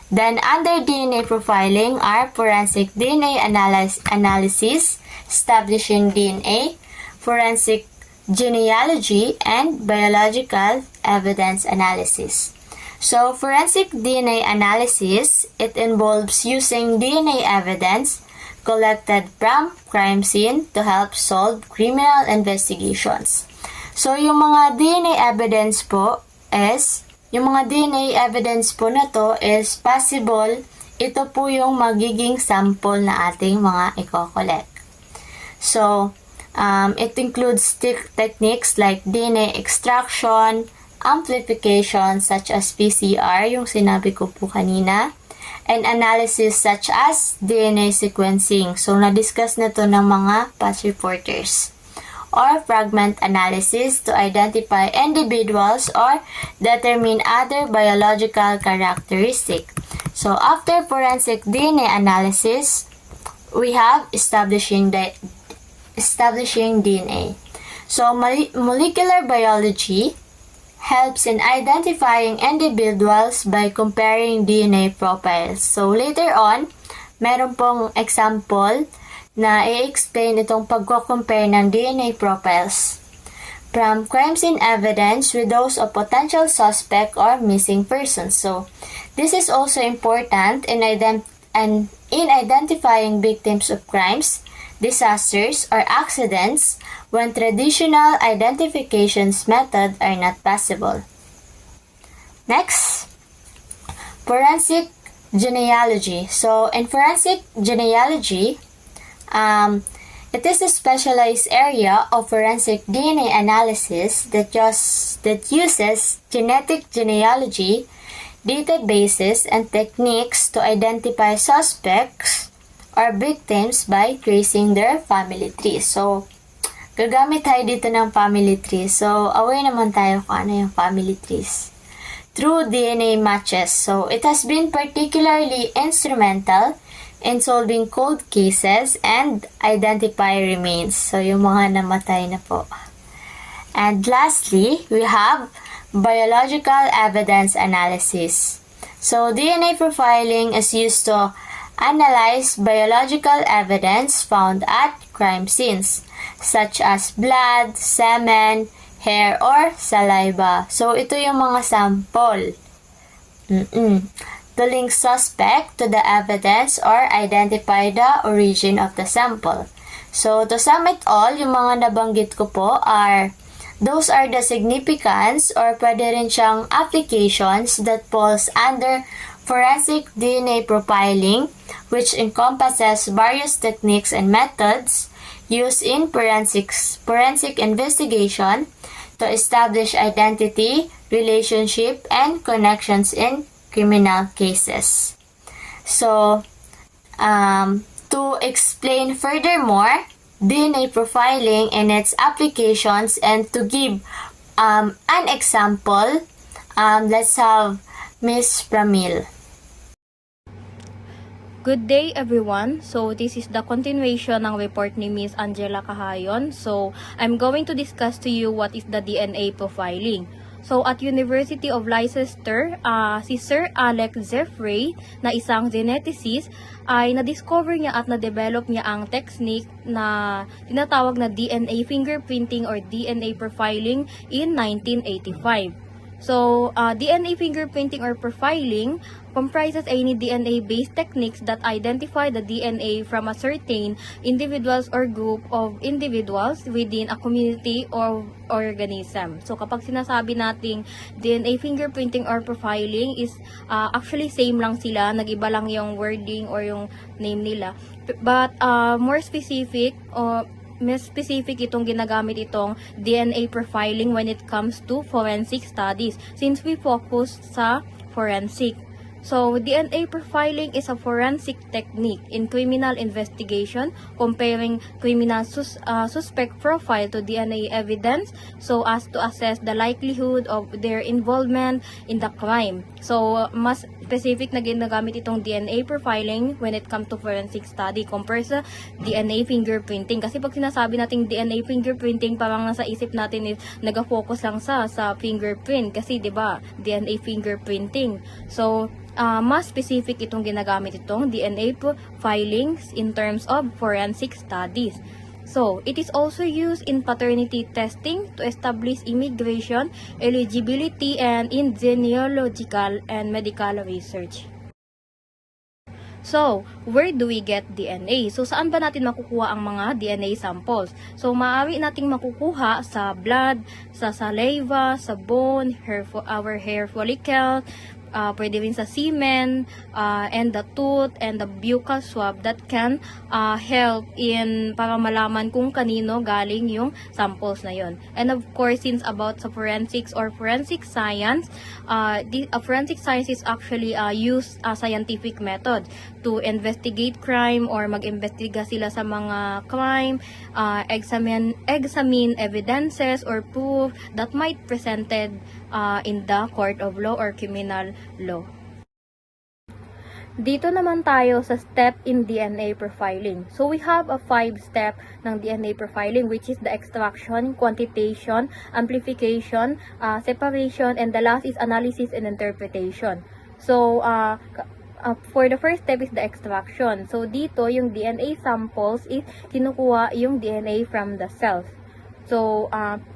Speaker 3: Then, under DNA profiling are forensic DNA analysis, establishing DNA, forensic genealogy, and biological evidence analysis. So, forensic DNA analysis, it involves using DNA evidence collected from crime scene to help solve criminal investigations. So, yung mga DNA evidence po is, yung mga DNA evidence po na to is possible, ito po yung magiging sample na ating mga i-collect. So, it includes techniques like DNA extraction, amplification such as PCR, yung sinabi ko po kanina, and analysis such as DNA sequencing. So, na-discuss na to ng mga past reporters. Or fragment analysis to identify individuals or determine other biological characteristics. So, after forensic DNA analysis, we have establishing DNA. So, molecular biology helps in identifying individuals by comparing DNA profiles. So, later on, meron pong example na i-explain itong pagko-compare ng DNA profiles from crime scene evidence with those of potential suspect or missing persons. So, this is also important in identifying victims of crimes, disasters, or accidents when traditional identifications methods are not possible. Next, forensic genealogy. So, in forensic genealogy, it is a specialized area of forensic DNA analysis that uses genetic genealogy databases and techniques to identify suspects or victims by tracing their family tree. So, gagamit tayo dito ng family tree. So, aware naman tayo kung ano yung family trees. Through DNA matches. So, it has been particularly instrumental in solving cold cases and identify remains. So, yung mga namatay na po. And lastly, we have biological evidence analysis. So, DNA profiling is used to analyze biological evidence found at crime scenes, such as blood, semen, hair, or saliva. So, ito yung mga sample. To link suspect to the evidence or identify the origin of the sample. So, to sum it all, yung mga nabanggit ko po those are the significance or pwede rin siyang applications that falls under forensic DNA profiling, which encompasses various techniques and methods used in forensic investigation to establish identity, relationship, and connections in criminal cases. So, to explain furthermore, DNA profiling and its applications and to give an example, let's have Miss Pramil.
Speaker 2: Good day everyone. So this is the continuation ng report ni Miss Angela Cahayon. So I'm going to discuss to you what is the DNA profiling. So at University of Leicester, si Sir Alex Jeffrey na isang geneticist ay na-discover niya at na-develop niya ang technique na tinatawag na DNA fingerprinting or DNA profiling in 1985. So, DNA fingerprinting or profiling comprises any DNA-based techniques that identify the DNA from a certain individuals or group of individuals within a community or organism. So, kapag sinasabi nating DNA fingerprinting or profiling is actually same lang sila, nag-iba lang yung wording or yung name nila. But more specific mas specific itong ginagamit itong DNA profiling when it comes to forensic studies since we focus sa forensic. So, DNA profiling is a forensic technique in criminal investigation comparing criminal suspect profile to DNA evidence so as to assess the likelihood of their involvement in the crime. So, mas specific na ginagamit itong DNA profiling when it comes to forensic study compared sa DNA fingerprinting. Kasi pag sinasabi nating DNA fingerprinting, parang nasa isip natin is nag-focus lang sa fingerprint kasi 'di ba DNA fingerprinting. So, mas specific itong ginagamit itong DNA profilings in terms of forensic studies. So, it is also used in paternity testing to establish immigration, eligibility, and in genealogical and medical research. So, where do we get DNA? So, saan ba natin makukuha ang mga DNA samples? So, maaari nating makukuha sa blood, sa saliva, sa bone, our hair follicle, pwede rin sa semen, and the tooth, and the buccal swab that can help in para malaman kung kanino galing yung samples na yon. And of course, since about sa forensics or forensic science, forensic science is actually use a scientific method to investigate crime or mag-investiga sila sa mga crime, examine evidences or proof that might presented in the court of law or criminal law. Dito naman tayo sa step in DNA profiling. So, we have a 5-step ng DNA profiling, which is the extraction, quantitation, amplification, separation, and the last is analysis and interpretation. So, for the first step is the extraction. So, dito, yung DNA samples is kinukuha yung DNA from the cells. So,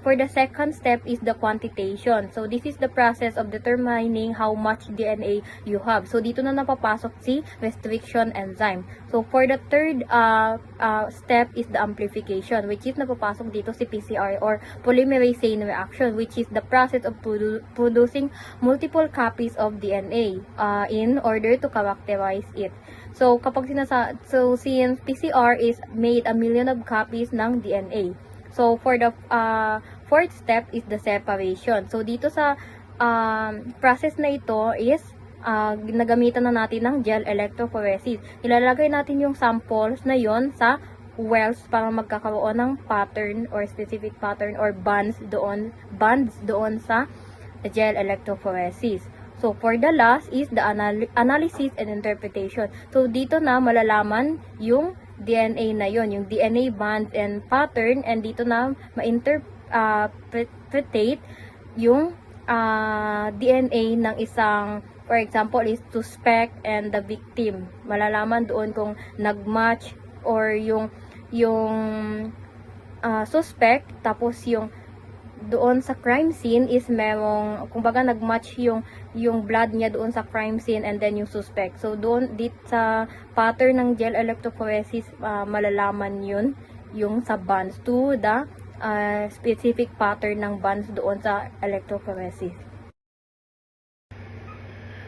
Speaker 2: for the second step is the quantitation. So, this is the process of determining how much DNA you have. So, dito na napapasok si restriction enzyme. So, for the third step is the amplification, which is napapasok dito si PCR or polymerase chain reaction, which is the process of producing multiple copies of DNA in order to characterize it. So, since PCR is made a million of copies ng DNA. So, for the fourth step is the separation. So, dito sa process na ito is ginagamitan na natin ng gel electrophoresis. Ilalagay natin yung samples na yon sa wells para magkakaroon ng pattern or specific pattern or bands doon sa gel electrophoresis. So, for the last is the analysis and interpretation. So, dito na malalaman yung DNA na yon, yung DNA bands and pattern, and dito na ma-interpretate yung DNA ng isang, for example, is suspect and the victim. Malalaman doon kung nag-match or yung suspect, tapos yung doon sa crime scene is merong, kumbaga nag-match yung blood niya doon sa crime scene and then yung suspect. So doon dito sa pattern ng gel electrophoresis, malalaman yun yung sa bands to the specific pattern ng bands doon sa electrophoresis.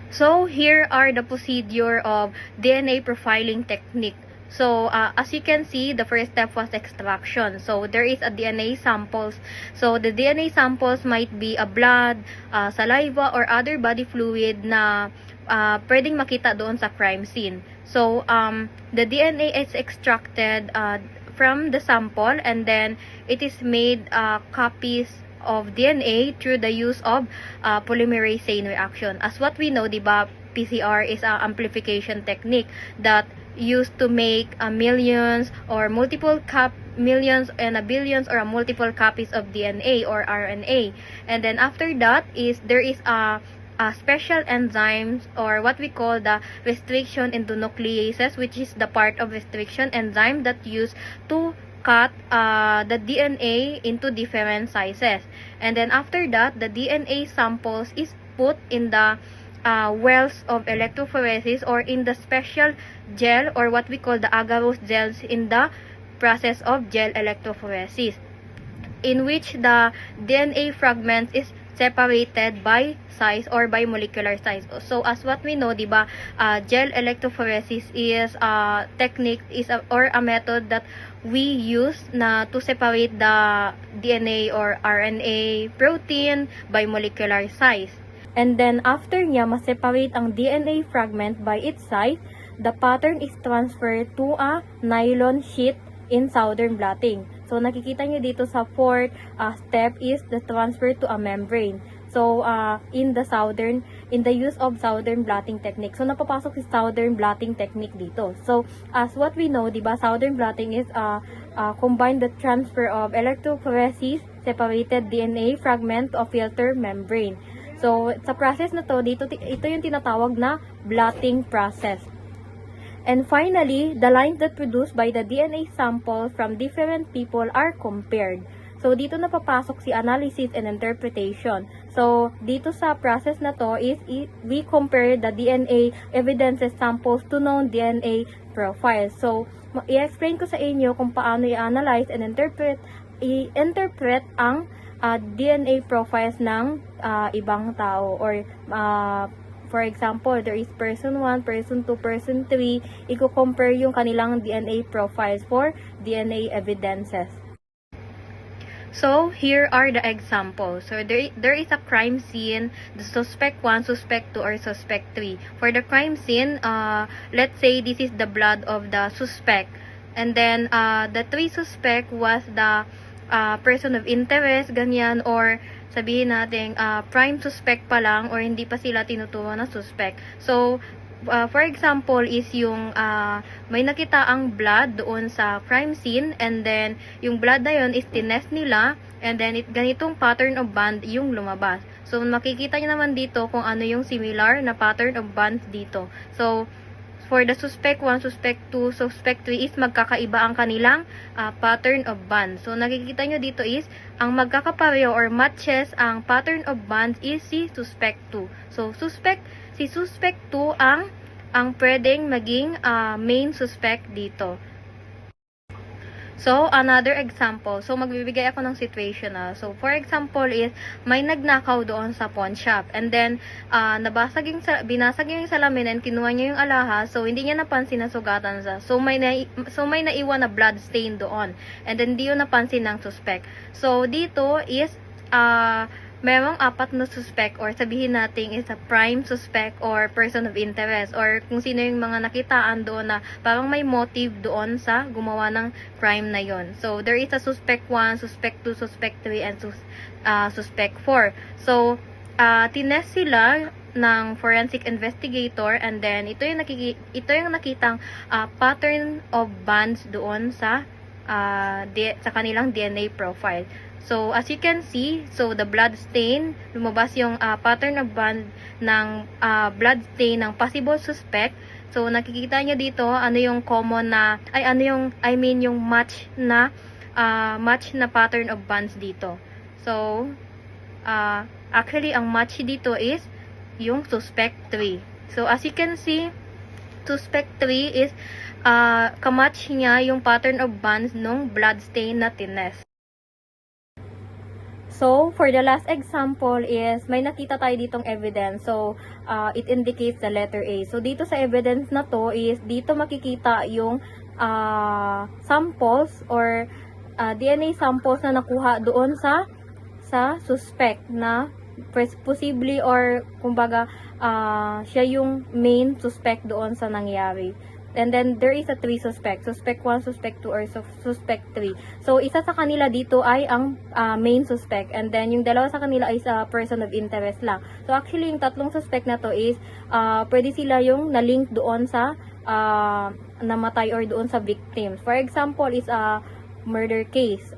Speaker 2: So here are the procedure of DNA profiling technique. So, as you can see, the first step was extraction. So, there is a DNA samples. So, the DNA samples might be a blood, saliva, or other body fluid na pwedeng makita doon sa crime scene. So, the DNA is extracted from the sample and then it is made copies of DNA through the use of polymerase chain reaction. As what we know, diba, PCR is an amplification technique that used to make millions or multiple millions and billions or multiple copies of DNA or RNA. And then after that there is a special enzymes or what we call the restriction endonucleases, which is the part of restriction enzyme that used to cut the DNA into different sizes. And then after that, the DNA samples is put in the wells of electrophoresis or in the special gel or what we call the agarose gels in the process of gel electrophoresis, in which the DNA fragments is separated by size or by molecular size. So as what we know, diba, gel electrophoresis is a technique or a method that we use na to separate the DNA or RNA protein by molecular size. And then, after niya ma-separate ang DNA fragment by its size, the pattern is transferred to a nylon sheet in southern blotting. So, nakikita niyo dito sa fourth step is the transfer to a membrane. So, in the use of southern blotting technique. So, napapasok si southern blotting technique dito. So, as what we know, diba, southern blotting is combine the transfer of electrophoresis, separated DNA fragment of filter membrane. So, sa process na to, ito yung tinatawag na blotting process. And finally, the lines that produced by the DNA sample from different people are compared. So, dito napapasok si analysis and interpretation. So, dito sa process na to is we compare the DNA evidences samples to known DNA profiles. So, i-explain ko sa inyo kung paano i-analyze and interpret ang DNA profiles ng ibang tao or for example, there is person 1, person 2, person 3, i-compare yung kanilang DNA profiles for DNA evidences. So, here are the examples. So, there is a crime scene, the suspect 1, suspect 2, or suspect 3. For the crime scene, let's say this is the blood of the suspect. And then, the 3 suspect was the person of interest, ganyan, or sabihin natin, prime suspect pa lang, or hindi pa sila tinuturo na suspect. So, For example is yung may nakita ang blood doon sa crime scene, and then yung blood na yun is tinest nila, and then ganitong pattern of band yung lumabas. So makikita nyo naman dito kung ano yung similar na pattern of bands dito. So for the suspect 1, suspect 2, suspect 3 is magkakaiba ang kanilang pattern of bands. So nakikita nyo dito is ang magkakapareho or matches ang pattern of bands is si suspect 2. So si suspect 2 ang pwedeng maging main suspect dito. So, another example. So, magbibigay ako ng situational. So, for example is, may nagnakaw doon sa pawn shop. And then, binasag yung salamin and kinuha niya yung alahas. So, hindi niya napansin na sugatan siya. So, may naiwan na blood stain doon. And then, hindi yun napansin ng suspect. So, dito is, merong 4 na suspect, or sabihin natin is a prime suspect or person of interest, or kung sino yung mga nakitaan doon na parang may motive doon sa gumawa ng crime na yon. So there is a suspect 1, suspect 2, suspect 3, and suspect 4. So tinest sila ng forensic investigator, and then ito yung nakitang pattern of bands doon sa kanilang DNA profile. So, as you can see, so the blood stain, lumabas yung pattern of band ng blood stain ng possible suspect. So, nakikita nyo dito, ano yung common na, yung match na pattern of bands dito. So, actually, ang match dito is yung suspect 3. So, as you can see, suspect 3 is, kamatch niya yung pattern of bands ng blood stain na tinest. So, for the last example is, may nakita tayo ditong evidence. So, it indicates the letter A. So, dito sa evidence na to is, dito makikita yung samples or DNA samples na nakuha doon sa suspect na possibly or kumbaga siya yung main suspect doon sa nangyari. And then, there is a 3 suspect. Suspect 1, suspect 2, or suspect 3. So, isa sa kanila dito ay ang main suspect. And then, yung dalawa sa kanila is a person of interest lang. So, actually, yung 3 suspect na to is, pwede sila yung na-link doon sa namatay or doon sa victims. For example, is a murder case.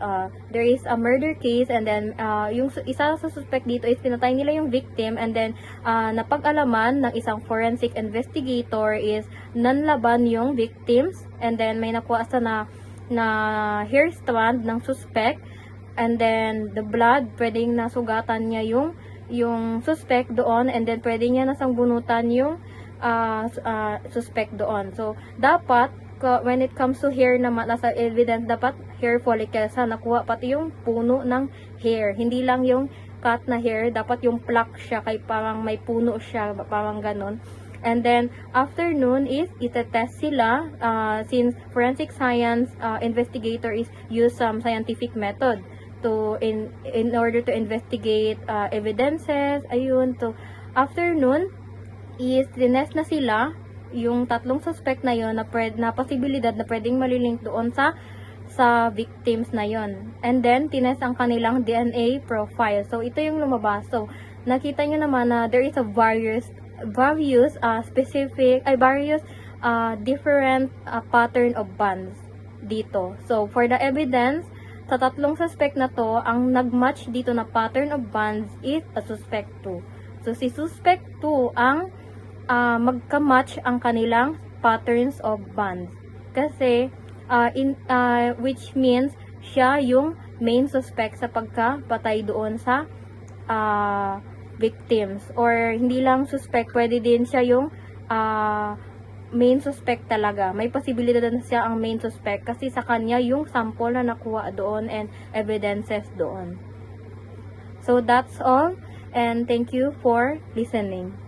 Speaker 2: There is a murder case, and then yung isa sa suspect dito is pinatay nila yung victim, and then napag-alaman ng isang forensic investigator is nanlaban yung victims, and then may nakuha sa na hair strand ng suspect, and then the blood, pwedeng nasugatan niya yung suspect doon, and then pwede niya nasang bunutan yung suspect doon. So, dapat when it comes to hair naman, nasa evidence, dapat hair follicles ha, nakuha pati yung puno ng hair, hindi lang yung cut na hair, dapat yung pluck siya, kay parang may puno siya, parang ganon. And then, after nun is, itetest sila, since forensic science investigator is use some scientific method to in order to investigate evidences, ayun. So, after nun, is tinest na sila yung 3 suspect na yon na posibilidad na pwedeng malilink doon sa victims na yon. And then, tinest ang kanilang DNA profile. So, ito yung lumabas. So, nakita nyo naman na there is a various different pattern of bands dito. So, for the evidence, sa 3 suspect na to, ang nagmatch dito na pattern of bands is a suspect 2. So, si suspect 2 ang magka-match ang kanilang patterns of bands. Kasi, which means, siya yung main suspect sa pagkapatay doon sa victims. Or, hindi lang suspect, pwede din siya yung main suspect talaga. May posibilidad na siya ang main suspect kasi sa kanya yung sample na nakuha doon and evidences doon. So, that's all. And thank you for listening.